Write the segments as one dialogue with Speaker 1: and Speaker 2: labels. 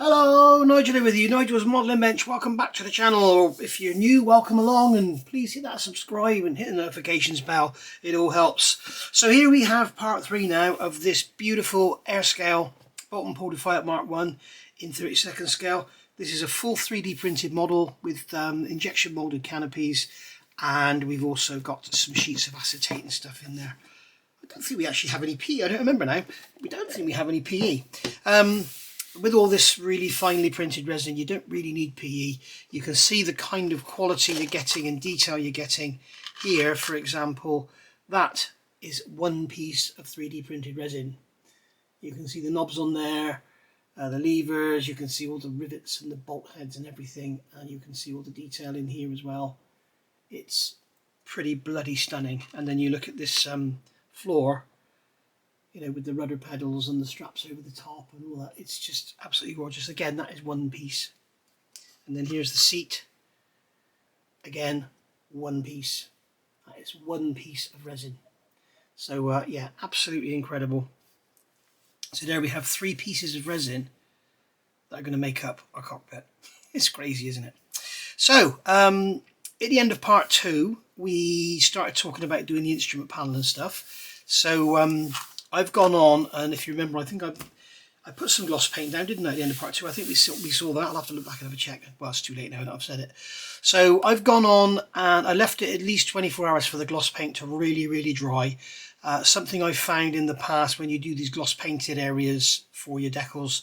Speaker 1: Hello, Nigel here with you. Nigel's Modelling Bench. Welcome back to the channel. If you're new, welcome along, and please hit that subscribe and hit the notifications bell. It all helps. So here we have part 3 now of this beautiful Airscale Boulton Defiant Mk.1 in 32nd scale. This is a full 3D printed model with injection molded canopies, and we've also got some sheets of acetate and stuff in there. I don't think we actually have any PE. I don't remember now. We don't think we have any PE. With all this really finely printed resin, you don't really need PE. You can see the kind of quality you're getting and detail you're getting here. For example, that is one piece of 3D printed resin. You can see the knobs on there, the levers, you can see all the rivets and the bolt heads and everything, and you can see all the detail in here as well. It's pretty bloody stunning. And then you look at this floor, you know, with the rudder pedals and the straps over the top and all that. It's just absolutely gorgeous. Again, that is one piece. And then here's the seat. Again, one piece. That is one piece of resin. So yeah, absolutely incredible. So there we have 3 pieces of resin that are going to make up our cockpit. It's crazy, isn't it? So at the end of part 2, we started talking about doing the instrument panel and stuff. So I've gone on, and if you remember, I think I put some gloss paint down, didn't I, at the end of part 2? I think we saw that. I'll have to look back and have a check. Well, it's too late now that I've said it. So I've gone on and I left it at least 24 hours for the gloss paint to really dry. Something I've found in the past when you do these gloss painted areas for your decals,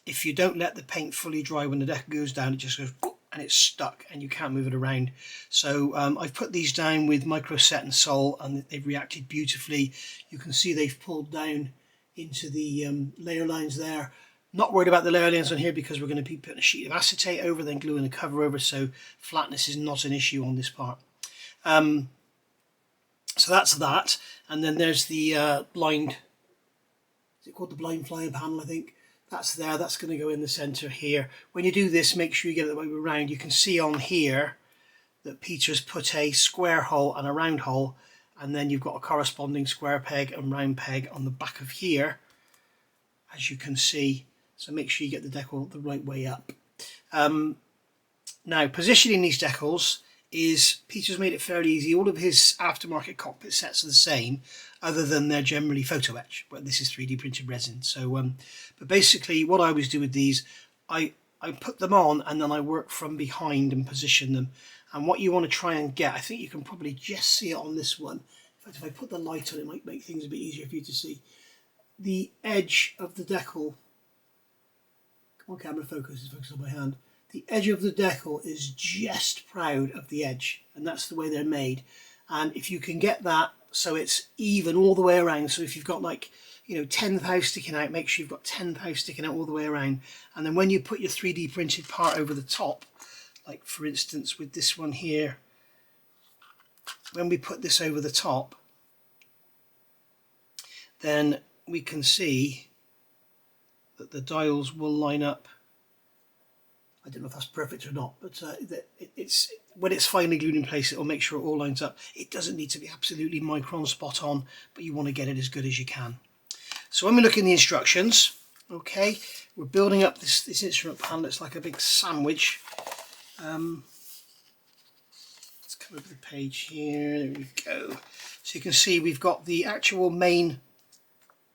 Speaker 1: if you don't let the paint fully dry, when the decal goes down, it just goes and it's stuck and you can't move it around. So I've put these down with micro set and sol, and they've reacted beautifully. You can see they've pulled down into the layer lines there. Not worried about the layer lines on here because we're going to be putting a sheet of acetate over, then gluing a cover over, so flatness is not an issue on this part. So that's that, and then there's the blind, is it called the blind flying panel, I think? That's there, that's going to go in the center here. When you do this, make sure you get it the way around. You can see on here that Peter's put a square hole and a round hole, and then you've got a corresponding square peg and round peg on the back of here, as you can see. So make sure you get the decal the right way up. Now, positioning these decals is, Peter's made it fairly easy. All of his aftermarket cockpit sets are the same, other than they're generally photo etch, but this is 3D printed resin. So but basically what I always do with these, I put them on and then I work from behind and position them. And what you want to try and get, I think you can probably just see it on this one. In fact, if I put the light on, it might make things a bit easier for you to see. The edge of the decal, come on camera, focus on my hand. The edge of the decal is just proud of the edge, and that's the way they're made. And if you can get that so it's even all the way around, so if you've got, like, you know, 10 thou sticking out, make sure you've got 10 thou sticking out all the way around. And then when you put your 3D printed part over the top, like for instance with this one here, when we put this over the top, then we can see that the dials will line up. I don't know if that's perfect or not, but it's when it's finally glued in place, it'll make sure it all lines up. It doesn't need to be absolutely micron spot on, but you want to get it as good as you can. So when we look in the instructions, okay, we're building up this instrument panel. It's like a big sandwich. Let's come over the page here. There we go. So you can see we've got the actual main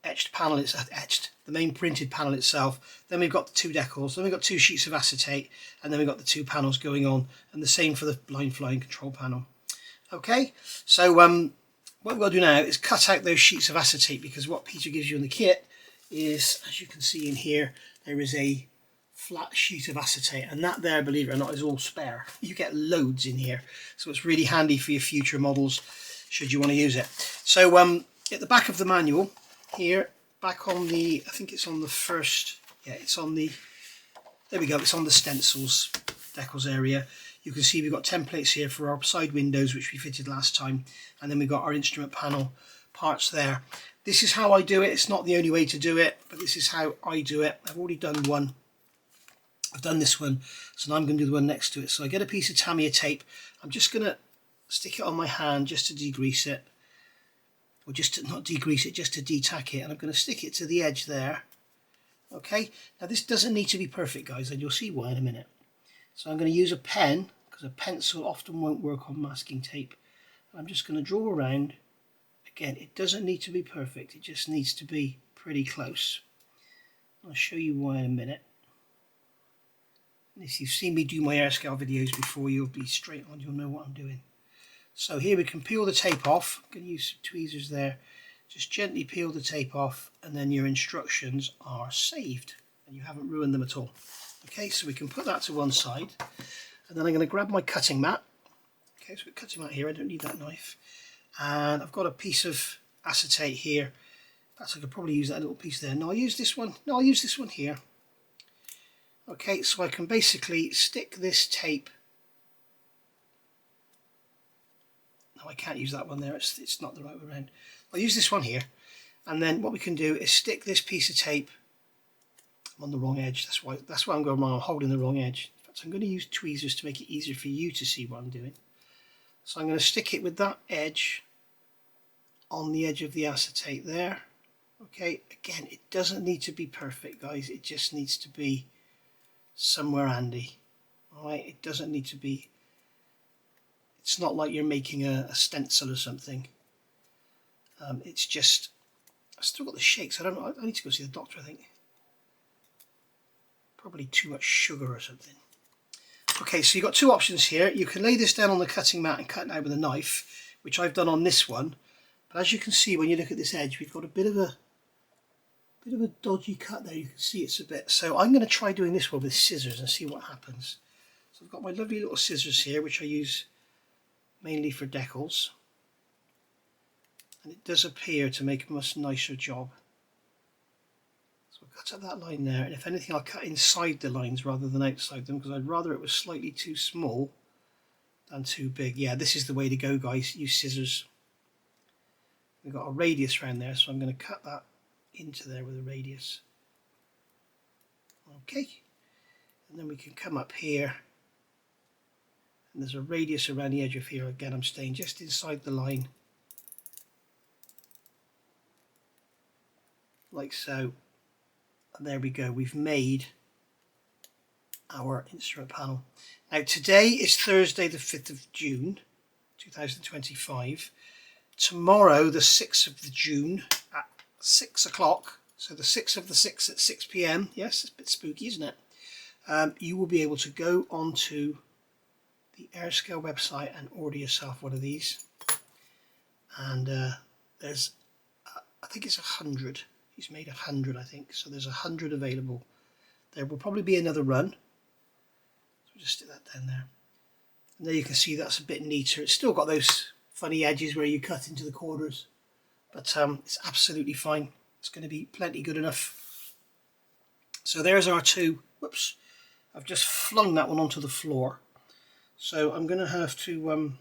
Speaker 1: etched panel. It's etched. The main printed panel itself, then we've got the 2 decals, then we've got 2 sheets of acetate, and then we've got the 2 panels going on, and the same for the blind flying control panel. Okay, so what we've got to do now is cut out those sheets of acetate, because what Peter gives you in the kit is, as you can see in here, there is a flat sheet of acetate, and that there, believe it or not, is all spare. You get loads in here, so it's really handy for your future models should you want to use it. So at the back of the manual here, back on the, I think it's on the first, yeah, it's on the, there we go, it's on the stencils, decals area. You can see we've got templates here for our side windows, which we fitted last time, and then we've got our instrument panel parts there. This is how I do it. It's not the only way to do it, but this is how I do it. I've already done one. I've done this one, so now I'm going to do the one next to it. So I get a piece of Tamiya tape. I'm just going to stick it on my hand just to degrease it. Or just to not degrease it, just to detack it, and I'm going to stick it to the edge there Okay, now this doesn't need to be perfect, guys, and you'll see why in a minute. So I'm going to use a pen, because a pencil often won't work on masking tape. I'm just going to draw around. Again, it doesn't need to be perfect, it just needs to be pretty close. I'll show you why in a minute. And if you've seen me do my Airscale videos before, you'll be straight on, you'll know what I'm doing. So here we can peel the tape off. I'm going to use some tweezers there. Just gently peel the tape off, and then your instructions are saved and you haven't ruined them at all. Okay, so we can put that to one side, and then I'm going to grab my cutting mat. Okay, so we're cutting mat here, I don't need that knife. And I've got a piece of acetate here. In fact, I could probably use that little piece there. No, I'll use this one. No, I'll use this one here. Okay, so I can basically stick this tape. No, I can't use that one there. It's not the right way around. I'll use this one here. And then what we can do is stick this piece of tape. I'm on the wrong edge. That's why I'm going wrong. I'm holding the wrong edge. In fact, I'm going to use tweezers to make it easier for you to see what I'm doing. So I'm going to stick it with that edge on the edge of the acetate there. Okay, again, it doesn't need to be perfect, guys. It just needs to be somewhere handy. Alright, it doesn't need to be, it's not like you're making a stencil or something. It's just, I've still got the shakes. I don't know, I need to go see the doctor, I think. Probably too much sugar or something. Okay, so you've got two options here. You can lay this down on the cutting mat and cut it out with a knife, which I've done on this one. But as you can see, when you look at this edge, we've got a bit of a dodgy cut there. You can see it's a bit. So I'm going to try doing this one with scissors and see what happens. So I've got my lovely little scissors here, which I use mainly for decals. And it does appear to make a much nicer job. So I'll cut up that line there, and if anything I'll cut inside the lines rather than outside them, because I'd rather it was slightly too small than too big. Yeah, this is the way to go, guys. Use scissors. We've got a radius around there, so I'm going to cut that into there with a radius. Okay, and then we can come up here, and there's a radius around the edge of here. Again, I'm staying just inside the line, like so. And there we go, we've made our instrument panel. Now today is Thursday the 5th of June 2025. Tomorrow the 6th of June at 6 o'clock, so the 6th of the 6th at 6 p.m, yes, it's a bit spooky, isn't it? You will be able to go onto the Airscale website and order yourself one of these. And there's, I think it's 100. He's made 100, I think, so there's 100 available. There will probably be another run. So we'll just stick that down there. And there you can see that's a bit neater. It's still got those funny edges where you cut into the corners, but it's absolutely fine. It's going to be plenty good enough. So there's our two. Whoops, I've just flung that one onto the floor. So I'm going to have to,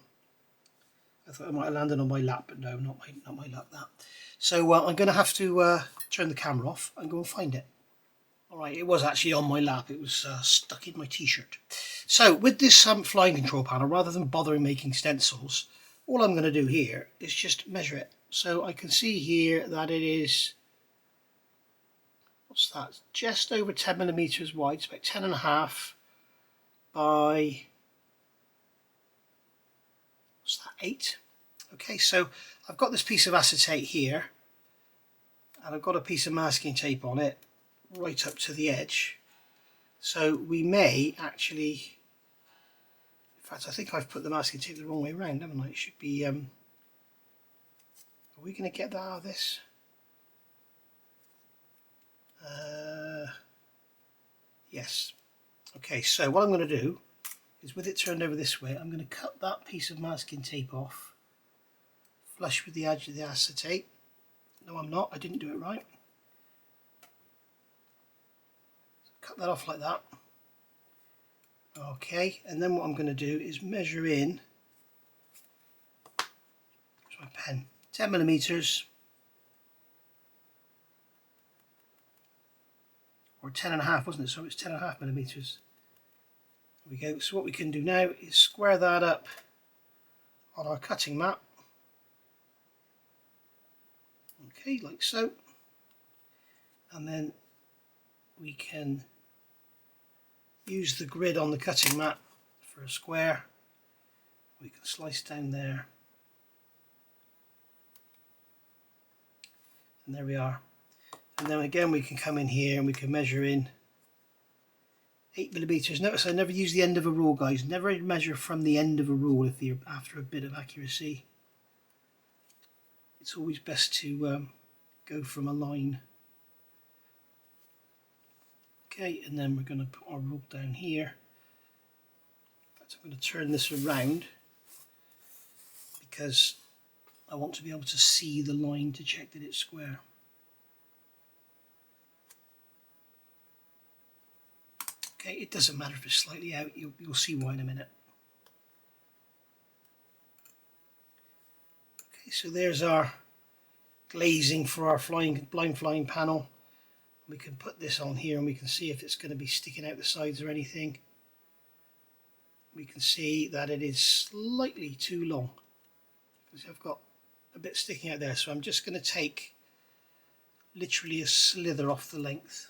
Speaker 1: I thought I might have landed on my lap, but no, not my lap, that. So I'm going to have to turn the camera off and go and find it. Alright, it was actually on my lap, it was stuck in my t-shirt. So with this flying control panel, rather than bothering making stencils, all I'm going to do here is just measure it. So I can see here that it is, what's that, just over 10 millimeters wide, it's about 10.5 by, what's that, 8? Okay, so I've got this piece of acetate here, and I've got a piece of masking tape on it right up to the edge. So we may actually, in fact I think I've put the masking tape the wrong way around, haven't I? It should be, are we going to get that out of this? Yes. Okay, so what I'm going to do is, with it turned over this way, I'm going to cut that piece of masking tape off, flush with the edge of the acetate. No, I'm not, I didn't do it right. So cut that off like that. Okay, and then what I'm going to do is measure in, where's my pen, 10 millimeters, or 10.5, wasn't it? So it's 10.5 millimeters. There we go. So what we can do now is square that up on our cutting mat. Okay, like so. And then we can use the grid on the cutting mat for a square. We can slice down there, and there we are. And then again we can come in here and we can measure in 8mm. Notice I never use the end of a rule, guys. Never measure from the end of a rule if you're after a bit of accuracy. It's always best to go from a line. Okay, and then we're going to put our rule down here. In fact, I'm going to turn this around because I want to be able to see the line to check that it's square. Okay, it doesn't matter if it's slightly out, you'll see why in a minute. Okay, so there's our glazing for our blind flying panel. We can put this on here and we can see if it's going to be sticking out the sides or anything. We can see that it is slightly too long because I've got a bit sticking out there, so I'm just going to take literally a slither off the length.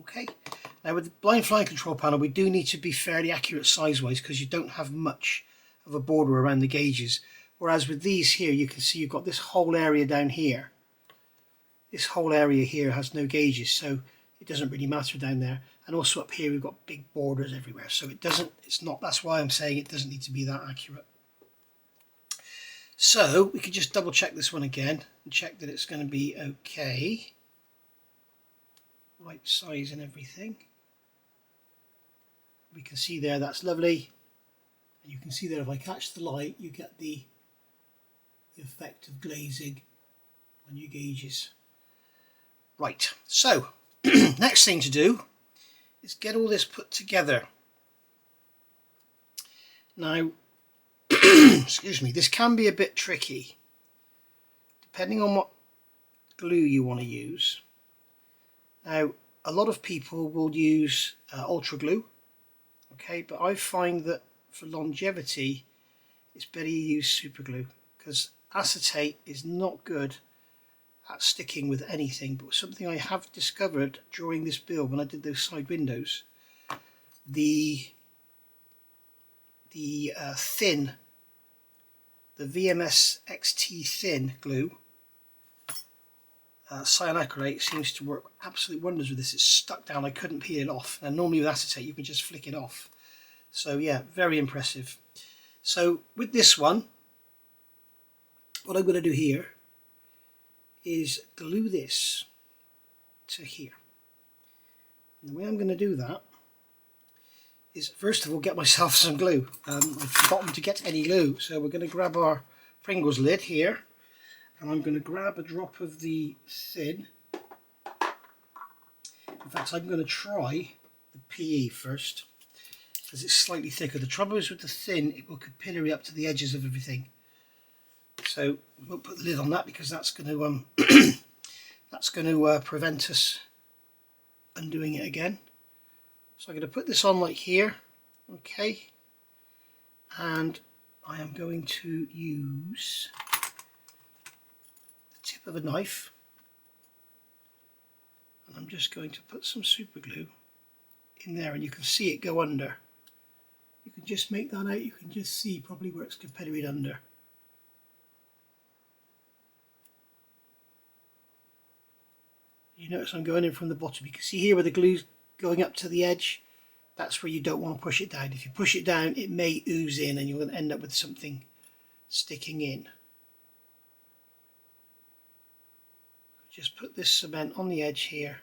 Speaker 1: Okay, now with the blind flying control panel we do need to be fairly accurate size wise because you don't have much of a border around the gauges, whereas with these here you can see you've got this whole area down here. This whole area here has no gauges, so it doesn't really matter down there, and also up here we've got big borders everywhere, so that's why I'm saying it doesn't need to be that accurate. So we could just double check this one again and check that it's going to be okay. Right size and everything. We can see there that's lovely, and you can see there if I catch the light you get the effect of glazing on your gauges. Right, so next thing to do is get all this put together. Now excuse me, this can be a bit tricky depending on what glue you want to use. Now, a lot of people will use ultra glue, okay, but I find that for longevity it's better you use super glue because acetate is not good at sticking with anything, but something I have discovered during this build when I did those side windows, the VMS XT thin glue, cyanacrylate, seems to work absolute wonders with this. It's stuck down, I couldn't peel it off, and normally with acetate you can just flick it off. So yeah, very impressive. So with this one, what I'm going to do here is glue this to here. And the way I'm going to do that is first of all get myself some glue. I've forgotten to get any glue, so we're going to grab our Pringles lid here, and I'm going to grab a drop of the thin. In fact, I'm going to try the PE first because it's slightly thicker. The trouble is with the thin, it will capillary up to the edges of everything. So we won't put the lid on that because that's going to prevent us undoing it again. So I'm going to put this on like here, okay, and I am going to use the tip of a knife, and I'm just going to put some super glue in there, and you can see it go under. You can just make that out, you can just see probably where it's capillaried under. You notice I'm going in from the bottom. You can see here where the glue's going up to the edge. That's where you don't want to push it down. If you push it down, it may ooze in and you're going to end up with something sticking in. Just put this cement on the edge here.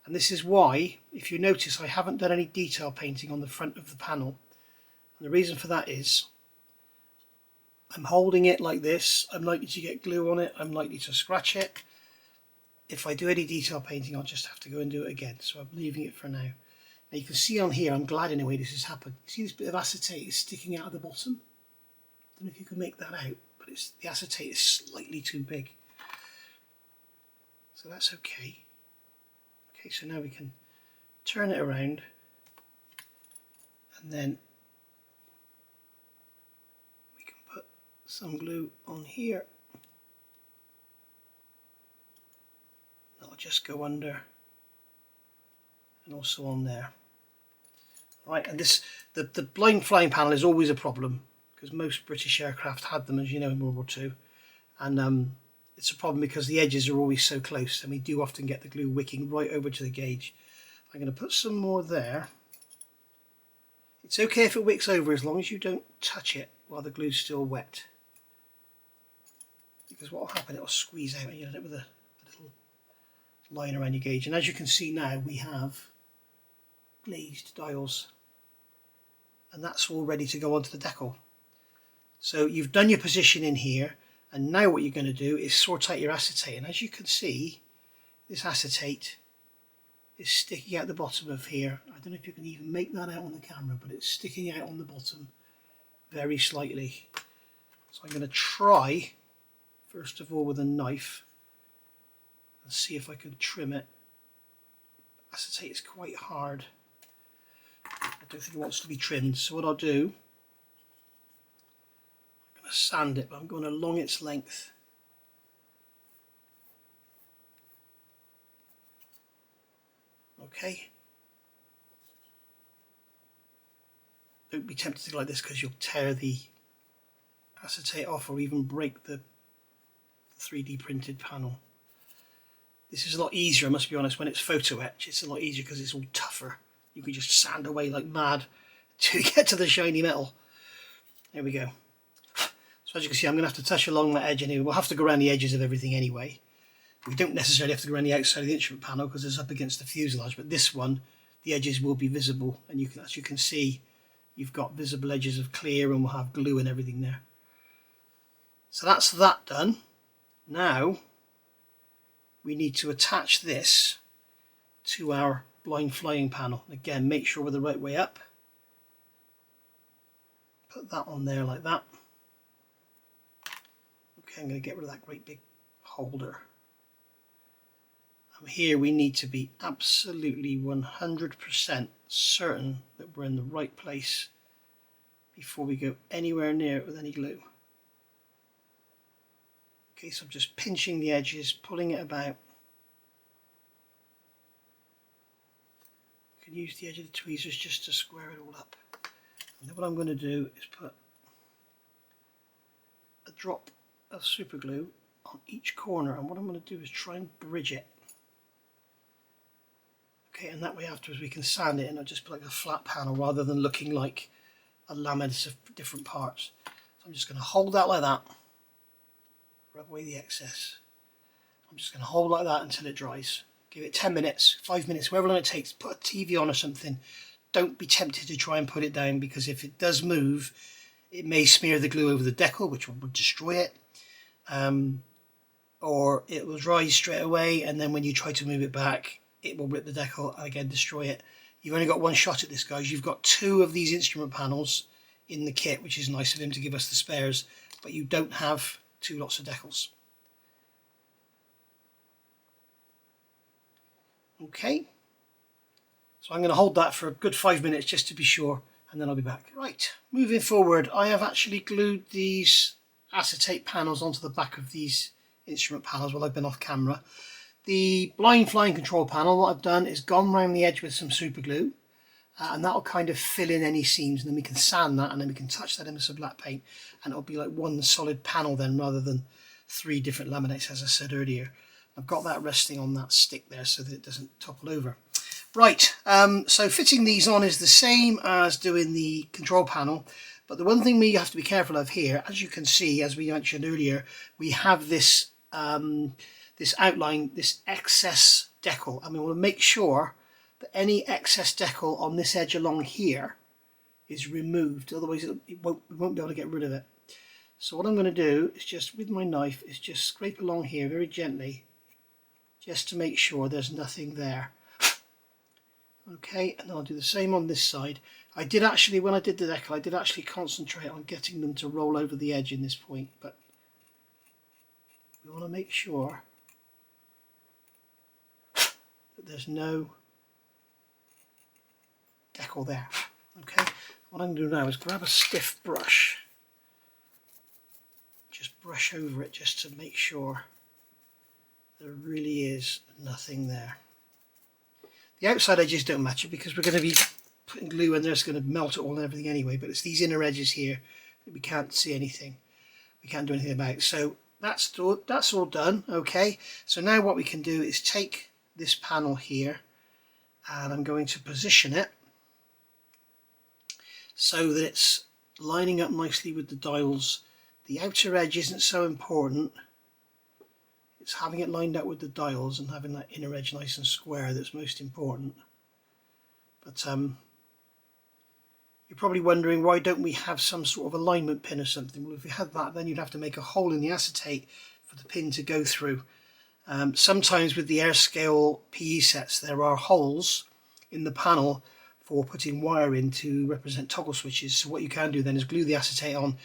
Speaker 1: And this is why, if you notice, I haven't done any detail painting on the front of the panel. And the reason for that is I'm holding it like this. I'm likely to get glue on it. I'm likely to scratch it. If I do any detail painting, I'll just have to go and do it again. So I'm leaving it for now. Now you can see on here, I'm glad in a way this has happened. You see this bit of acetate is sticking out of the bottom? I don't know if you can make that out, but the acetate is slightly too big. So that's okay. Okay, so now we can turn it around and then we can put some glue on here. That'll just go under, and also on there. Right, and the blind flying panel is always a problem because most British aircraft had them, as you know, in World War II, and it's a problem because the edges are always so close, and we do often get the glue wicking right over to the gauge. I'm going to put some more there. It's okay if it wicks over as long as you don't touch it while the glue's still wet, because what will happen, it will squeeze out and you'll end up with a little line around your gauge. And as you can see now, we have glazed dials, and that's all ready to go onto the decal. So you've done your position in here, and now what you're going to do is sort out your acetate. And as you can see, this acetate is sticking out the bottom of here. I don't know if you can even make that out on the camera, but it's sticking out on the bottom very slightly. So I'm going to try, first of all, with a knife and see if I can trim it. Acetate is quite hard. I don't think it wants to be trimmed, so what I'll do, I'm going to sand it, but I'm going along its length. Okay. Don't be tempted to go like this because you'll tear the acetate off or even break the 3D printed panel. This is a lot easier, I must be honest, when it's photo etch. It's a lot easier because it's all tougher. You can just sand away like mad to get to the shiny metal. There we go. So as you can see, I'm going to have to touch along that edge anyway. We'll have to go around the edges of everything anyway. We don't necessarily have to go around the outside of the instrument panel because it's up against the fuselage, but this one, the edges will be visible, and you can, as you can see, you've got visible edges of clear, and we'll have glue and everything there. So that's that done. Now we need to attach this to our blind flying panel. Again, make sure we're the right way up. Put that on there like that. Okay, I'm going to get rid of that great big holder. And here we need to be absolutely 100% certain that we're in the right place before we go anywhere near it with any glue. Okay, so I'm just pinching the edges, pulling it about. You can use the edge of the tweezers just to square it all up. And then what I'm going to do is put a drop of super glue on each corner, and what I'm going to do is try and bridge it. Okay, and that way afterwards we can sand it and I'll just put like a flat panel rather than looking like a laminate of different parts. So I'm just going to hold that like that, rub away the excess. I'm just going to hold like that until it dries. Give it 10 minutes, 5 minutes, whatever long it takes. Put a TV on or something. Don't be tempted to try and put it down, because if it does move, it may smear the glue over the decal, which will destroy it. Or it will dry straight away, and then when you try to move it back, it will rip the decal and again destroy it. You've only got one shot at this, guys. You've got 2 of these instrument panels in the kit, which is nice of him to give us the spares, but you don't have 2 lots of decals. Okay, so I'm going to hold that for a good 5 minutes just to be sure, and then I'll be back. Right, moving forward, I have actually glued these acetate panels onto the back of these instrument panels while I've been off camera. The blind flying control panel, what I've done is gone around the edge with some super glue, and that'll kind of fill in any seams, and then we can sand that, and then we can touch that in with some black paint, and it'll be like one solid panel then rather than 3 different laminates, as I said earlier. I've got that resting on that stick there so that it doesn't topple over. Right, so fitting these on is the same as doing the control panel, but the one thing we have to be careful of here, as you can see, as we mentioned earlier, we have this this outline, this excess decal, and we want to make sure that any excess decal on this edge along here is removed, otherwise we won't be able to get rid of it. So what I'm going to do is just, with my knife, is just scrape along here very gently, just to make sure there's nothing there. Okay, and I'll do the same on this side. I did actually, when I did the decal, I did actually concentrate on getting them to roll over the edge in this point, but we want to make sure that there's no decal there. Okay, what I'm going to do now is grab a stiff brush, brush over it just to make sure there really is nothing there. The outside edges don't matter because we're going to be putting glue in there, it's going to melt it all and everything anyway, but it's these inner edges here that we can't see anything, we can't do anything about. So that's all done. Okay, so now what we can do is take this panel here and I'm going to position it so that it's lining up nicely with the dials. The outer edge isn't so important, it's having it lined up with the dials and having that inner edge nice and square that's most important. But you're probably wondering, why don't we have some sort of alignment pin or something? Well, if you had that, then you'd have to make a hole in the acetate for the pin to go through. Sometimes with the Airscale PE sets there are holes in the panel for putting wire in to represent toggle switches. So what you can do then is glue the acetate on,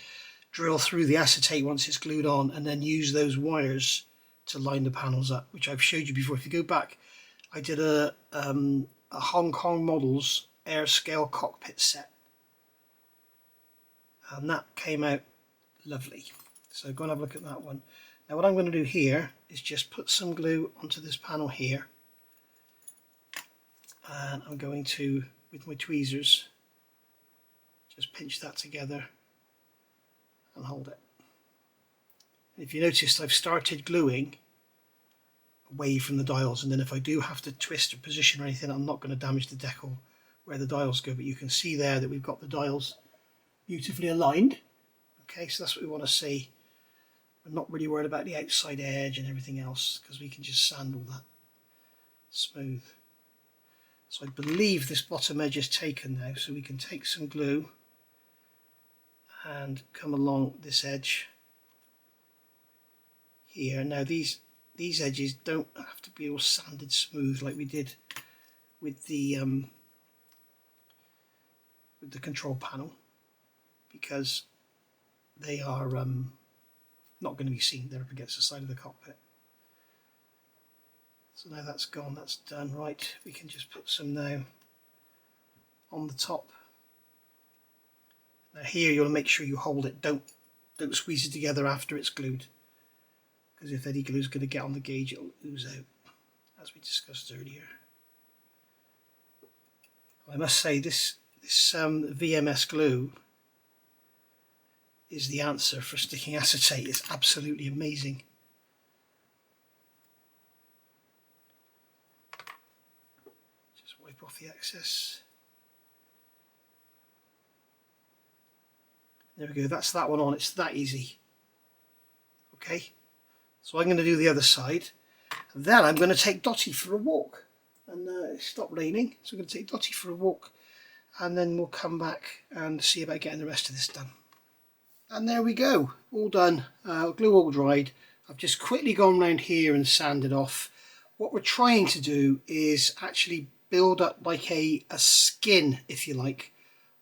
Speaker 1: drill through the acetate once it's glued on, and then use those wires to line the panels up, which I've showed you before. If you go back, I did a Hong Kong Models Airscale cockpit set, and that came out lovely. So go and have a look at that one. Now what I'm going to do here is just put some glue onto this panel here, and I'm going to, with my tweezers, just pinch that together and hold it. And if you noticed, I've started gluing away from the dials, and then if I do have to twist or position or anything, I'm not going to damage the decal where the dials go, but you can see there that we've got the dials beautifully aligned. Okay, so that's what we want to see. We're not really worried about the outside edge and everything else because we can just sand all that smooth. So I believe this bottom edge is taken now, so we can take some glue and come along this edge here. Now these edges don't have to be all sanded smooth like we did with the control panel, because they are not going to be seen. They're up against the side of the cockpit. So now that's gone, that's done. Right, we can just put some now on the top. Now here you want to make sure you hold it, don't squeeze it together after it's glued, because if any glue is going to get on the gauge, it'll ooze out, as we discussed earlier. I must say this VMS glue is the answer for sticking acetate. It's absolutely amazing. Just wipe off the excess. There we go, that's that one on. It's that easy. Okay, so I'm going to do the other side, and then I'm going to take Dottie for a walk. And it stopped raining, so I'm going to take Dottie for a walk, and then we'll come back and see about getting the rest of this done. And there we go, all done, glue all dried. I've just quickly gone round here and sanded off. What we're trying to do is actually build up like a skin, if you like,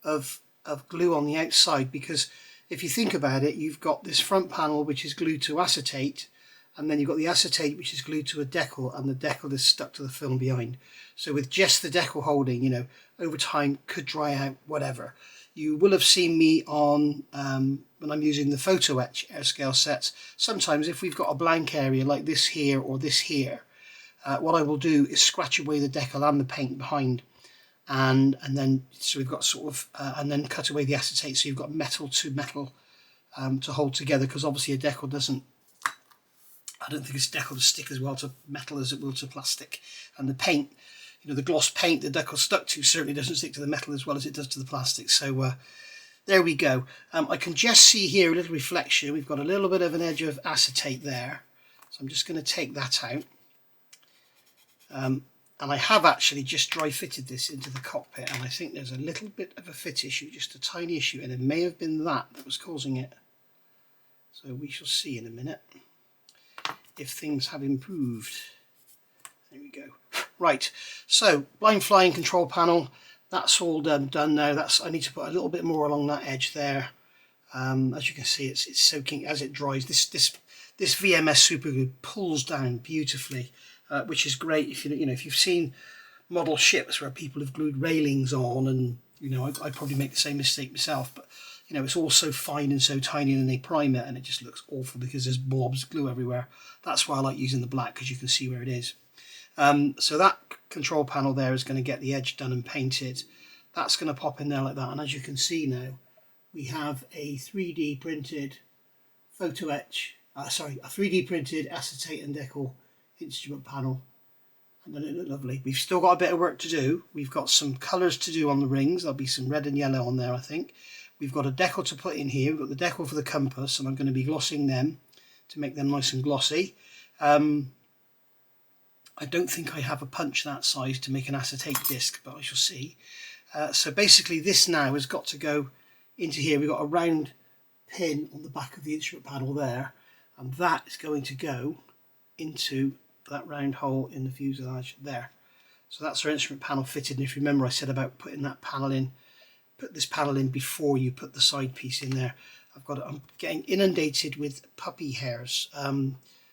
Speaker 1: of glue on the outside, because if you think about it, you've got this front panel which is glued to acetate, and then you've got the acetate which is glued to a decal, and the decal is stuck to the film behind. So with just the decal holding, you know, over time could dry out, whatever. You will have seen me on, when I'm using the photo etch Airscale sets, sometimes if we've got a blank area like this here or this here, what I will do is scratch away the decal and the paint behind, and then so we've got sort of, and then cut away the acetate, so you've got metal to metal to hold together, because obviously a decal doesn't, I don't think it's decal to stick as well to metal as it will to plastic, and the paint, you know, the gloss paint the decal stuck to certainly doesn't stick to the metal as well as it does to the plastic. So there we go. I can just see here a little reflection. We've got a little bit of an edge of acetate there, so I'm just going to take that out. And I have actually just dry fitted this into the cockpit, and I think there's a little bit of a fit issue, just a tiny issue, and it may have been that was causing it. So we shall see in a minute if things have improved. There we go. Right, so blind flying control panel, that's all done now. I need to put a little bit more along that edge there. As you can see, it's soaking as it dries. This VMS super glue pulls down beautifully, which is great if if you've seen model ships where people have glued railings on, and I'd probably make the same mistake myself. But you know, it's all so fine and so tiny, and then they prime it and it just looks awful because there's blobs of glue everywhere. That's why I like using the black, because you can see where it is. So that control panel there is going to get the edge done and painted. That's going to pop in there like that, and as you can see now, we have a 3D printed photo etch, a 3D printed acetate and decal instrument panel. And doesn't it look lovely? We've still got a bit of work to do. We've got some colours to do on the rings. There'll be some red and yellow on there, I think. We've got a decal to put in here. We've got the decal for the compass, and I'm going to be glossing them to make them nice and glossy. I don't think I have a punch that size to make an acetate disc, but I shall see. So basically this now has got to go into here. We've got a round pin on the back of the instrument panel there, and that is going to go into that round hole in the fuselage there. So that's our instrument panel fitted, and if you remember I said about putting that panel in, put this panel in before you put the side piece in there. I'm getting inundated with puppy hairs.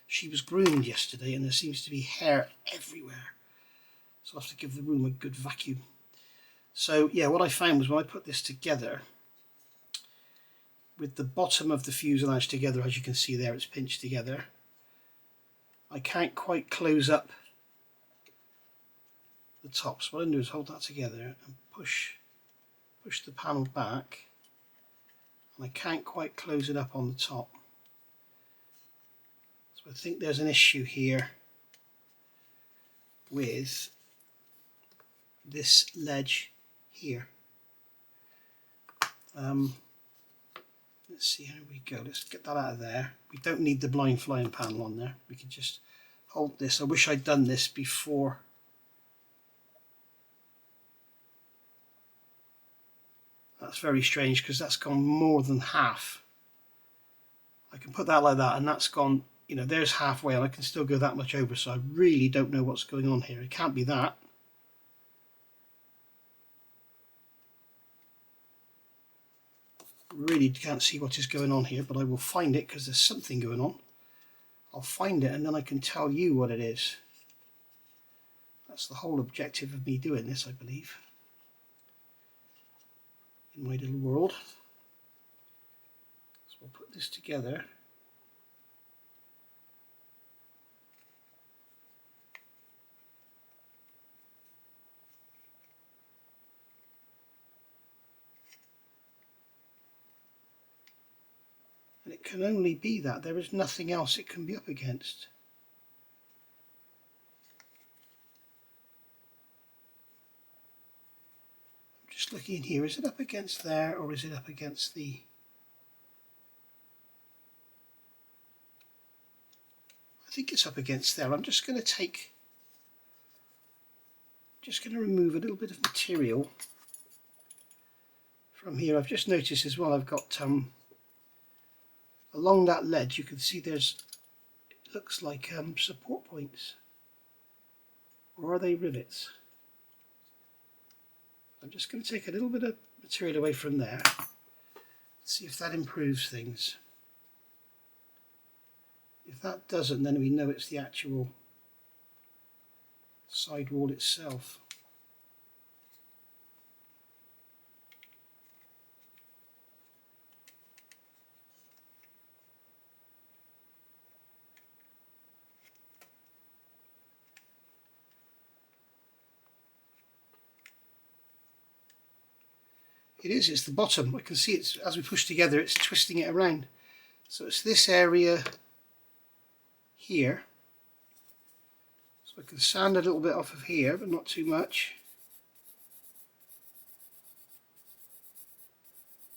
Speaker 1: She was groomed yesterday and there seems to be hair everywhere, so I'll have to give the room a good vacuum. So yeah, what I found was when I put this together, with the bottom of the fuselage together, as you can see there, it's pinched together. I can't quite close up the top, so what I'm going to do is hold that together and push the panel back, and I can't quite close it up on the top. So I think there's an issue here with this ledge here. Let's see how we go. Let's get that out of there. We don't need the blind flying panel on there. We can just hold this. I wish I'd done this before. That's very strange because that's gone more than half. I can put that like that and that's gone, you know, there's halfway and I can still go that much over, so I really don't know what's going on here. It can't be that. Really can't see what is going on here, but I will find it because there's something going on. I'll find it and then I can tell you what it is. That's the whole objective of me doing this, I believe, in my little world. So we'll put this together. And it can only be that. There is nothing else it can be up against. I'm just looking in here. Is it up against there or is it up against the... I think it's up against there. I'm just going to remove a little bit of material from here. I've just noticed as well I've got along that ledge, you can see there's, it looks like support points, or are they rivets? I'm just going to take a little bit of material away from there, see if that improves things. If that doesn't, then we know it's the actual sidewall itself. It is, it's the bottom. I can see it's, as we push together, it's twisting it around. So it's this area here. So I can sand a little bit off of here, but not too much.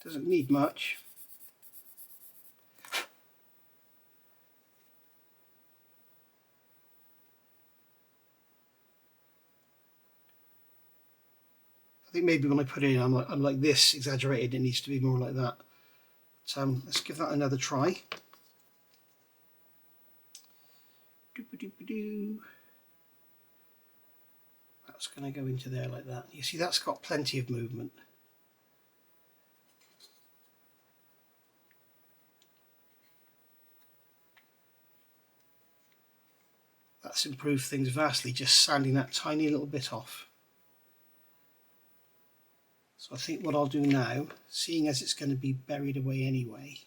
Speaker 1: Doesn't need much. I think maybe when I put it in, I'm like this, exaggerated. It needs to be more like that. But, let's give that another try. That's going to go into there like that. You see, that's got plenty of movement. That's improved things vastly, just sanding that tiny little bit off. So I think what I'll do now, seeing as it's going to be buried away anyway,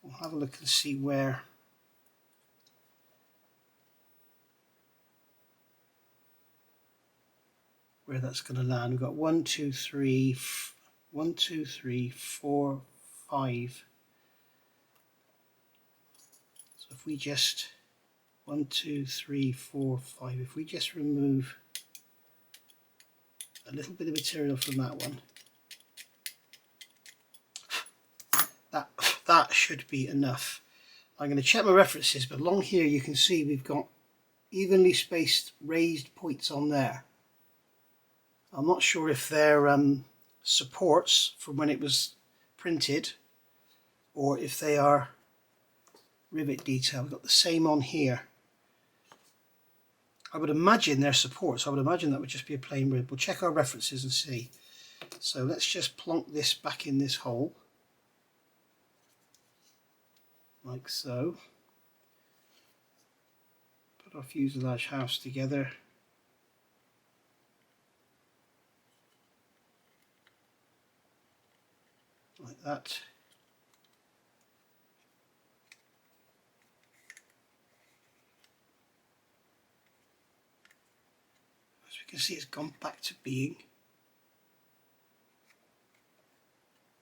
Speaker 1: we'll have a look and see where that's going to land. We've got 1, 2, 3, 1, 2, 3, 4, 5. So if we just 1, 2, 3, 4, 5. If we just remove a little bit of material from that one, that should be enough. I'm going to check my references, but along here you can see we've got evenly spaced raised points on there. I'm not sure if they're supports from when it was printed or if they are rivet detail. We've got the same on here. I would imagine they're supports. I would imagine that would just be a plain rib. We'll check our references and see. So let's just plonk this back in this hole, like so. Put our fuselage house together. Like that. As we can see, it's gone back to being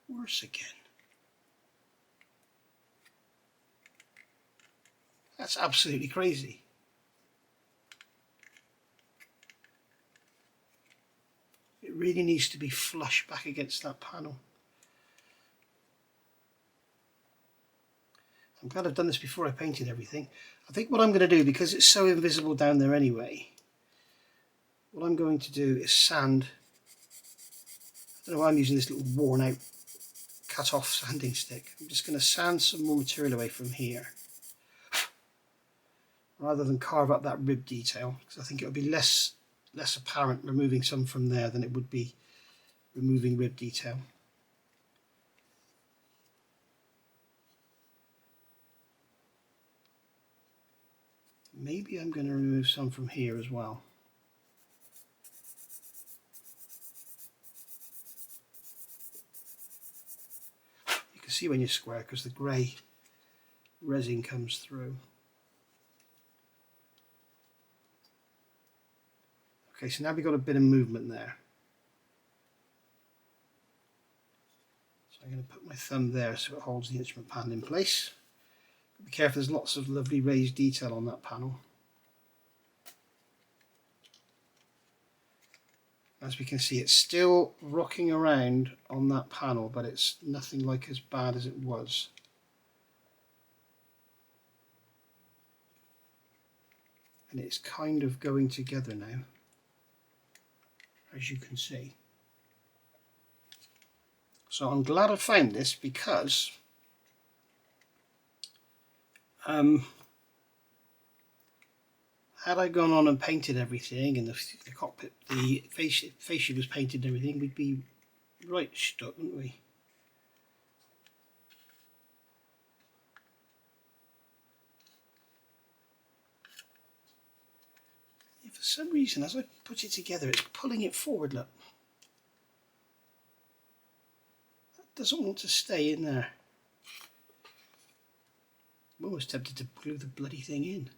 Speaker 1: worse again. That's absolutely crazy. It really needs to be flush back against that panel. I'm glad I've done this before I painted everything. I think what I'm going to do, because it's so invisible down there anyway, what I'm going to do is sand. I don't know why I'm using this little worn out cut off sanding stick. I'm just going to sand some more material away from here rather than carve up that rib detail, because I think it would be less apparent removing some from there than it would be removing rib detail. Maybe I'm going to remove some from here as well. You can see when you're square because the grey resin comes through. Okay, so now we've got a bit of movement there. So I'm going to put my thumb there so it holds the instrument panel in place. Be careful, there's lots of lovely raised detail on that panel. As we can see, it's still rocking around on that panel, but it's nothing like as bad as it was. And it's kind of going together now, as you can see. So I'm glad I found this, because had I gone on and painted everything and the cockpit, the fascia was painted and everything, we'd be right stuck, wouldn't we? Yeah, for some reason, as I put it together, it's pulling it forward, look. That doesn't want to stay in there. I'm almost tempted to glue the bloody thing in.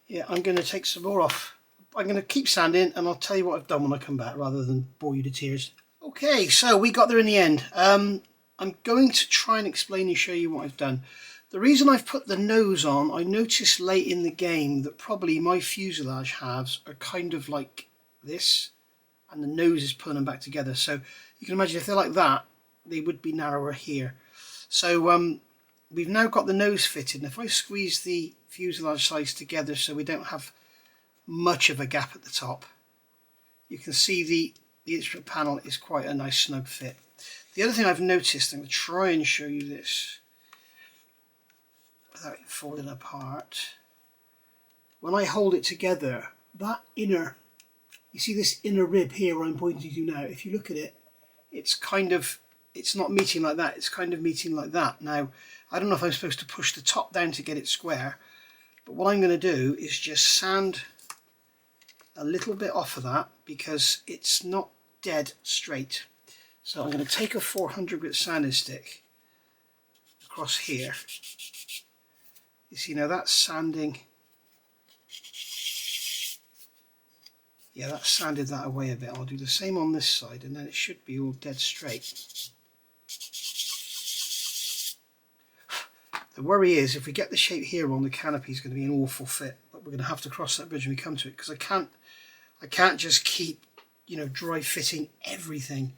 Speaker 1: Yeah, I'm going to take some more off. I'm going to keep sanding and I'll tell you what I've done when I come back rather than bore you to tears. Okay, so we got there in the end. I'm going to try and explain and show you what I've done. The reason I've put the nose on, I noticed late in the game that probably my fuselage halves are kind of like this and the nose is pulling them back together. So you can imagine if they're like that, they would be narrower here. So we've now got the nose fitted, and if I squeeze the fuselage sides together so we don't have much of a gap at the top, you can see the instrument panel is quite a nice snug fit. The other thing I've noticed, I'm going to try and show you this without it falling apart. When I hold it together, that inner, you see this inner rib here where I'm pointing to now, if you look at it, it's kind of it's not meeting like that, it's kind of meeting like that. Now, I don't know if I'm supposed to push the top down to get it square, but what I'm going to do is just sand a little bit off of that because it's not dead straight. So I'm going to take a 400 grit sanding stick across here. You see now that's sanding. Yeah, that's sanded that away a bit. I'll do the same on this side and then it should be all dead straight. The worry is if we get the shape here wrong, the canopy is going to be an awful fit, but we're going to have to cross that bridge when we come to it because I can't just keep, you know, dry fitting everything.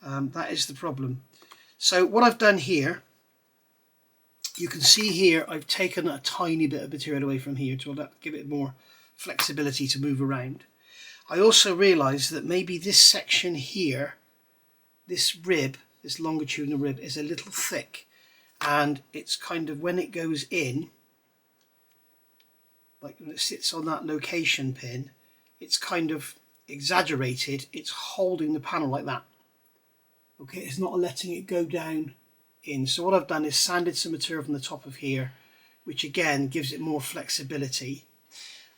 Speaker 1: That is the problem. So what I've done here, you can see here I've taken a tiny bit of material away from here to give it more flexibility to move around. I also realised that maybe this section here, this rib, this longitudinal rib, is a little thick, and it's kind of, when it goes in, like when it sits on that location pin, it's kind of exaggerated, it's holding the panel like that. Okay, it's not letting it go down in. So what I've done is sanded some material from the top of here, which again gives it more flexibility.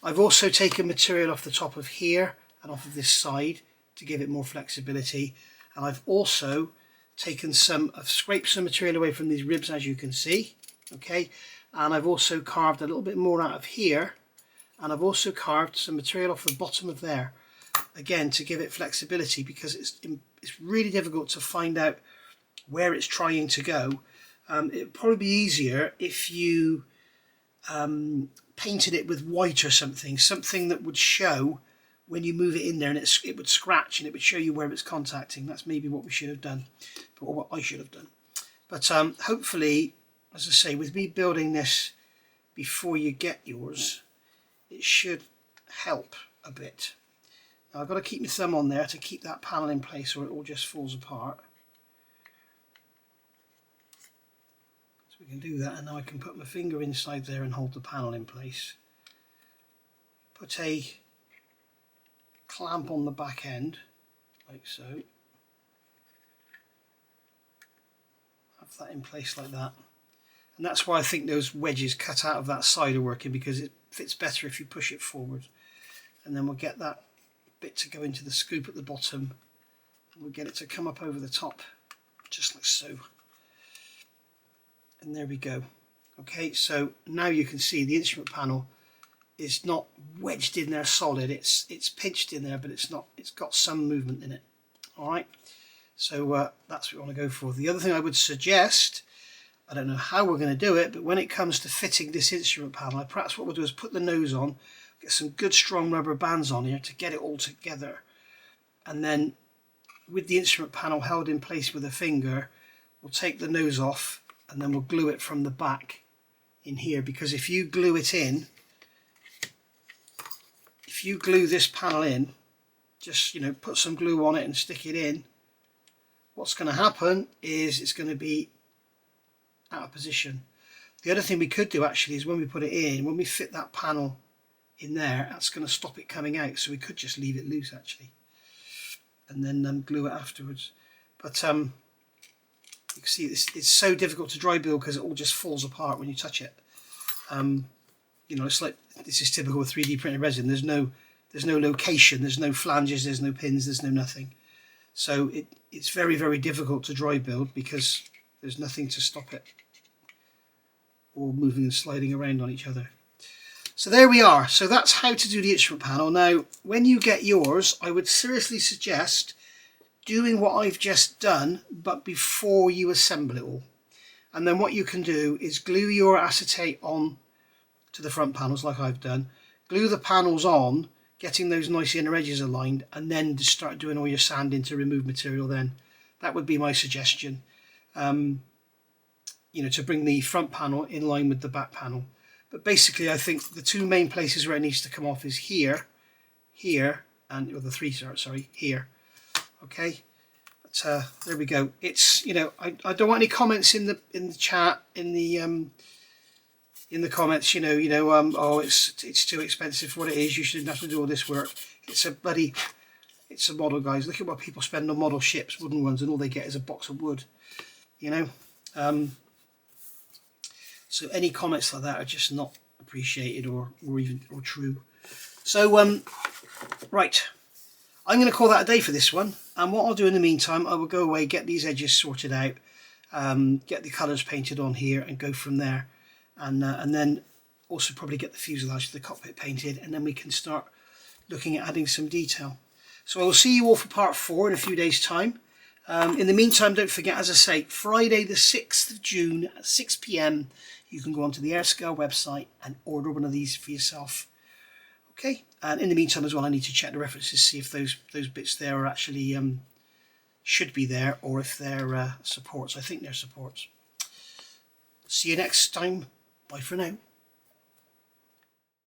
Speaker 1: I've also taken material off the top of here and off of this side to give it more flexibility, and I've also taken I've scraped some material away from these ribs, as you can see, okay, and I've also carved a little bit more out of here, and I've also carved some material off the bottom of there, again to give it flexibility, because it's really difficult to find out where it's trying to go. It'd probably be easier if you painted it with white or something that would show when you move it in there, and it would scratch and it would show you where it's contacting. That's maybe what we should have done, or what I should have done. But hopefully, as I say, with me building this before you get yours, it should help a bit. Now I've got to keep my thumb on there to keep that panel in place, or it all just falls apart. We can do that, and now I can put my finger inside there and hold the panel in place. Put a clamp on the back end, like so. Have that in place like that. And that's why I think those wedges cut out of that side are working, because it fits better if you push it forward. And then we'll get that bit to go into the scoop at the bottom, and we'll get it to come up over the top, just like so. And there we go. Okay, so now you can see the instrument panel is not wedged in there solid. It's pinched in there, but it's not. It's got some movement in it. All right, so that's what we want to go for. The other thing I would suggest, I don't know how we're going to do it, but when it comes to fitting this instrument panel, perhaps what we'll do is put the nose on, get some good strong rubber bands on here to get it all together, and then with the instrument panel held in place with a finger, we'll take the nose off, and then we'll glue it from the back in here, because if you glue it in, if you glue this panel in, just, you know, put some glue on it and stick it in, what's going to happen is it's going to be out of position. The other thing we could do actually is when we put it in, when we fit that panel in there, that's going to stop it coming out, so we could just leave it loose actually and then glue it afterwards. But you can see it's so difficult to dry build because it all just falls apart when you touch it. You know, it's like, this is typical with 3D printed resin. There's no location, there's no flanges, there's no pins, there's no nothing. So it's very, very difficult to dry build because there's nothing to stop it all moving and sliding around on each other. So there we are. So that's how to do the instrument panel. Now, when you get yours, I would seriously suggest doing what I've just done, but before you assemble it all. And then what you can do is glue your acetate on to the front panels like I've done, glue the panels on, getting those nice inner edges aligned, and then just start doing all your sanding to remove material then. That would be my suggestion, you know, to bring the front panel in line with the back panel. But basically I think the two main places where it needs to come off is here, and, or the three, sorry, here. Okay, but there we go. It's, you know, I don't want any comments in the chat, in the comments, you know, oh, it's too expensive for what it is, you shouldn't have to do all this work. It's a bloody It's a model, guys. Look at what people spend on model ships, wooden ones, and all they get is a box of wood, you know. So any comments like that are just not appreciated or true. So right, I'm going to call that a day for this one, and what I'll do in the meantime, I will go away, get these edges sorted out, get the colours painted on here, and go from there, and then also probably get the fuselage for the cockpit painted, and then we can start looking at adding some detail. So I will see you all for part 4 in a few days' time. In the meantime, don't forget, as I say, Friday the 6th of June at 6 PM, you can go onto the Airscale website and order one of these for yourself. Okay, and in the meantime as well, I need to check the references, see if those bits there are actually should be there, or if they're supports. I think they're supports. See you next time. Bye for now.